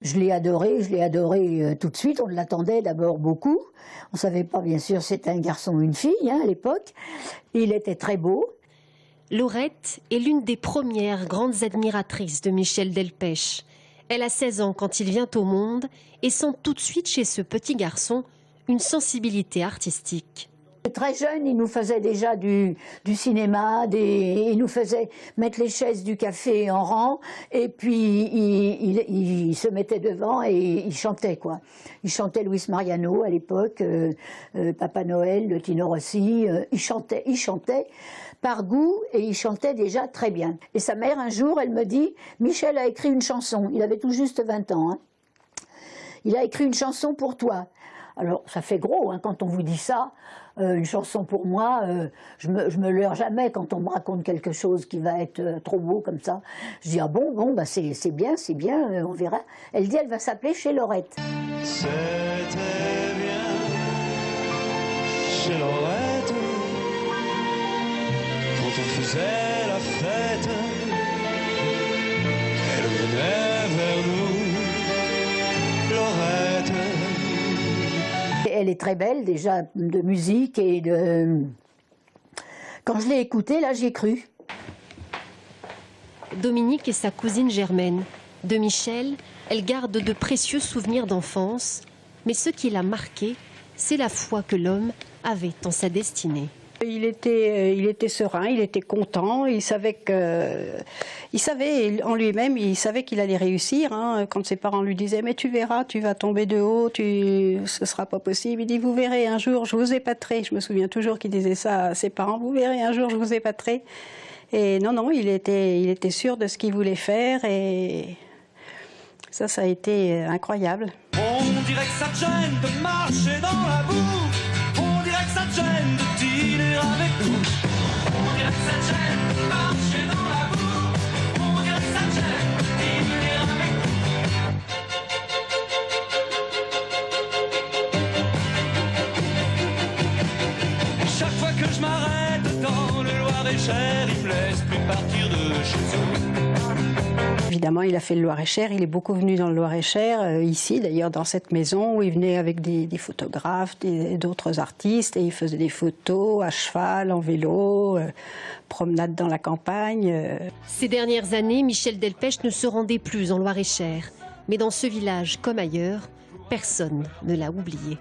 Je l'ai adoré tout de suite. On l'attendait d'abord beaucoup. On ne savait pas, bien sûr, c'était un garçon ou une fille à l'époque. Il était très beau. Laurette est l'une des premières grandes admiratrices de Michel Delpech. Elle a 16 ans quand il vient au monde et sent tout de suite chez ce petit garçon une sensibilité artistique. Très jeune, il nous faisait déjà du cinéma, il nous faisait mettre les chaises du café en rang, et puis il se mettait devant et il chantait, quoi. Il chantait Luis Mariano à l'époque, Papa Noël, le Tino Rossi, il chantait par goût et il chantait déjà très bien. Et sa mère, un jour, elle me dit, Michel a écrit une chanson, il avait tout juste 20 ans, hein. Il a écrit une chanson pour toi. Alors, ça fait gros quand on vous dit ça, une chanson pour moi, je me leurre jamais quand on me raconte quelque chose qui va être trop beau comme ça. Je dis, ah bon, bah c'est bien, on verra. Elle dit, elle va s'appeler Chez Laurette. C'était bien chez Laurette, quand on faisait la fête, elle venait vers nous, Laurette. Elle est très belle déjà de musique et de... Quand je l'ai écoutée, là, j'y ai cru. Dominique est sa cousine germaine. De Michel, elle garde de précieux souvenirs d'enfance. Mais ce qui l'a marqué, c'est la foi que l'homme avait en sa destinée. Il était serein, il était content, il savait en lui-même, il savait qu'il allait réussir. Quand ses parents lui disaient « mais tu verras, tu vas tomber de haut, ce sera pas possible », il dit « vous verrez, un jour je vous épaterai ». Je me souviens toujours qu'il disait ça à ses parents « vous verrez, un jour je vous épaterai ». Et non, il était sûr de ce qu'il voulait faire et ça a été incroyable. On dirait que ça te gêne de marcher dans la boue, on dirait que ça te gêne de dîner avec nous, on dirait que ça te gêne de marcher dans la boue, on dirait que ça te gêne de dîner avec nous. Et chaque fois que je m'arrête dans le Loir-et-Cher, il me laisse plus partir de chez eux. Évidemment, il a fait le Loir-et-Cher, il est beaucoup venu dans le Loir-et-Cher, ici d'ailleurs dans cette maison où il venait avec des photographes, d'autres artistes et il faisait des photos à cheval, en vélo, promenade dans la campagne. Ces dernières années, Michel Delpech ne se rendait plus en Loir-et-Cher. Mais dans ce village comme ailleurs, personne ne l'a oublié.